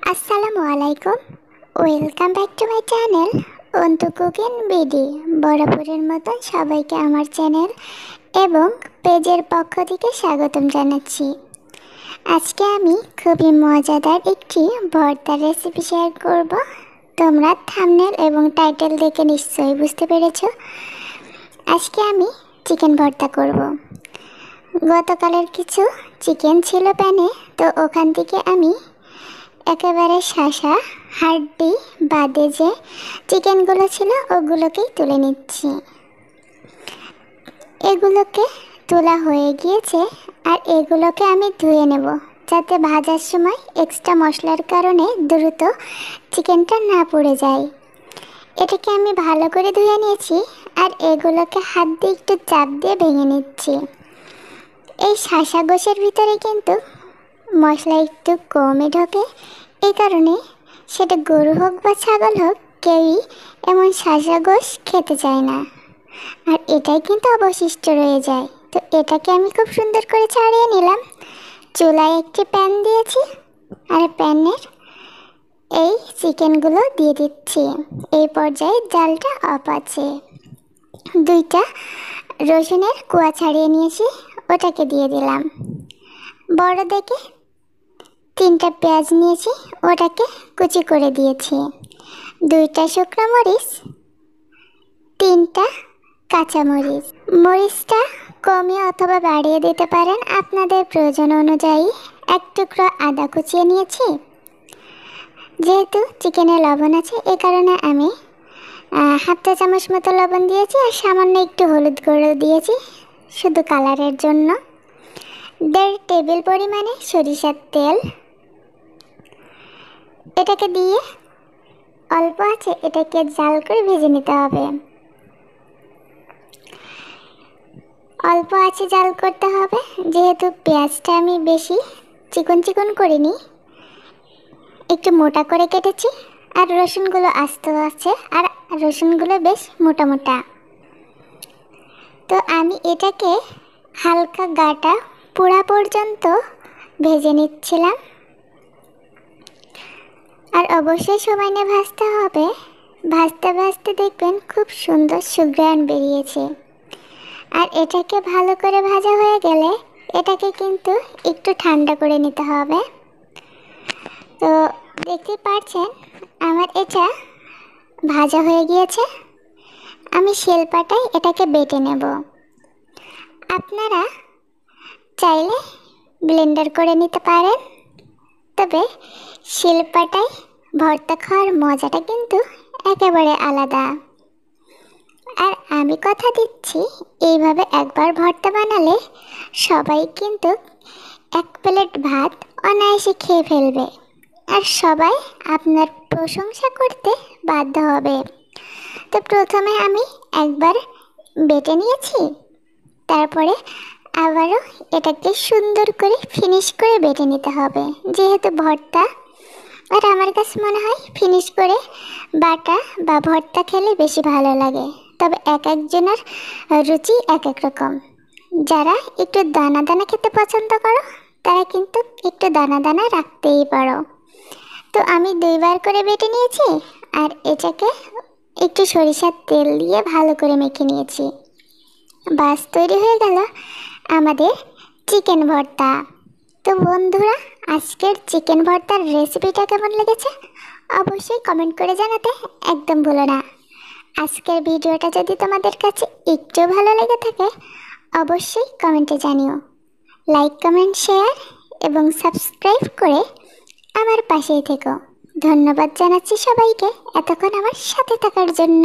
আসসালামু আলাইকুম। Welcome back to my channel Antu cooking BD. বরাবরের মতন সবাইকে আমার চ্যানেল এবং পেজের পক্ষ থেকে স্বাগতম জানাচ্ছি। আজকে আমি খুবই মজাদার একটি ভর্তার রেসিপি শেয়ার করব। তোমরা থাম্বনেল এবং টাইটেল দেখে নিশ্চয়ই বুঝতে পেরেছো। আজকে আমি চিকেন ভর্তা করব। গতকালের কিছু চিকেন ছিল প্যানে, তো ওখান থেকে আমি একেবারে শাঁসা হাড্ডি বাদে যে চিকেনগুলো ছিল ওগুলোকেই তুলে নিচ্ছি। এগুলোকে তোলা হয়ে গিয়েছে আর এগুলোকে আমি ধুয়ে নেব, যাতে ভাজার সময় এক্সট্রা মশলার কারণে দ্রুত চিকেনটা না পুড়ে যায়। এটাকে আমি ভালো করে ধুয়ে নিয়েছি আর এগুলোকে হাত দিয়ে একটু চাপ দিয়ে ভেঙে নিচ্ছি। এই শাঁসা গোশের ভিতরে কিন্তু মশলা একটু কমে ঢোকে, এই কারণে সেটা গরু হোক বা ছাগল হোক কেউই এমন শাঁসা গোশ খেতে চায় না, আর এটাই কিন্তু অবশিষ্ট রয়ে যায়। তো এটাকে আমি খুব সুন্দর করে ছাড়িয়ে নিলাম। চুলায় একটি প্যান দিয়েছি আর প্যানের এই চিকেনগুলো দিয়ে দিচ্ছি। এই পর্যায়ে জালটা অফ আছে। দুইটা রসুনের কোয়া ছাড়িয়ে নিয়েছি, ওটাকে দিয়ে দিলাম। বড় দেখে 3টা পেঁয়াজ নিয়েছি, ওটাকে কুচি করে দিয়েছি। 2টা শুকনো মরিচ, 3টা কাঁচামরিচ। মরিচটা কমিয়ে অথবা বাড়িয়ে দিতে পারেন আপনাদের প্রয়োজন অনুযায়ী। 1 টুকরো আদা কুচিয়ে নিয়েছি। যেহেতু চিকেনে লবণ আছে এ কারণে আমি 1/2 চা চামচ মতো লবণ দিয়েছি আর সামান্য একটু হলুদ গুঁড়ো দিয়েছি শুধু কালারের জন্য। 1.5 টেবিল পরিমাণে সরিষার তেল। এটাকে দিয়ে অল্প আছে এটাকে জাল করে ভেজে নিতে হবে। অল্প আছে জাল করতে হবে, যেহেতু পেঁয়াজটা আমি বেশি চিকন চিকন করিনি, একটু মোটা করে কেটেছি। আর রসুনগুলো আস্ত আছে আর রসুনগুলো বেশ মোটা মোটা। তো আমি এটাকে হালকা গাটা পোড়া পর্যন্ত ভেজে নিচ্ছিলাম। আর অবশ্যই সময় নিয়ে ভাজতে হবে। ভাজতে ভাজতে দেখবেন খুব সুন্দর সুঘ্রাণ বেরিয়েছে। আর এটাকে ভালো করে ভাজা হয়ে গেলে এটাকে কিন্তু একটু ঠান্ডা করে নিতে হবে। তো দেখতে পাচ্ছেন আমার এটা ভাজা হয়ে গিয়েছে। আমি শিলপাটায় এটাকে বেটে নেব। আপনারা চাইলে ব্লেন্ডার করে নিতে পারেন, তবে শিলপাটায় ভর্তা খাওয়ার মজাটা কিন্তু একেবারে আলাদা। আর আমি কথা দিচ্ছি এইভাবে একবার ভর্তা বানালে সবাই কিন্তু 1 প্লেট ভাত অনায়াসে খেয়ে ফেলবে আর সবাই আপনার প্রশংসা করতে বাধ্য হবে। তো প্রথমে আমি একবার বেটে নিয়েছি, তারপরে আবারও এটাকে সুন্দর করে ফিনিশ করে বেটে নিতে হবে, যেহেতু ভর্তা। আর আমার কাছে মনে হয় ফিনিশ করে বাটা বা ভর্তা খেলে বেশি ভালো লাগে। তবে এক একজনের রুচি এক এক রকম। যারা একটু দানা দানা খেতে পছন্দ করো তারা কিন্তু একটু দানা দানা রাখতেই পারো। তো আমি 2বার করে বেটে নিয়েছি আর এটাকে একটু সরিষার তেল দিয়ে ভালো করে মেখে নিয়েছি। বাস তৈরি হয়ে গেল আমাদের চিকেন ভর্তা। তো বন্ধুরা, আজকের চিকেন ভর্তার রেসিপিটা কেমন লেগেছে অবশ্যই কমেন্ট করে জানাতে একদম ভুলো না। আজকের ভিডিওটা যদি তোমাদের কাছে একটু ভালো লেগে থাকে অবশ্যই কমেন্টে জানিও। লাইক কমেন্ট শেয়ার এবং সাবস্ক্রাইব করে আমার পাশেই থেকো। ধন্যবাদ জানাচ্ছি সবাইকে এতক্ষণ আমার সাথে থাকার জন্য।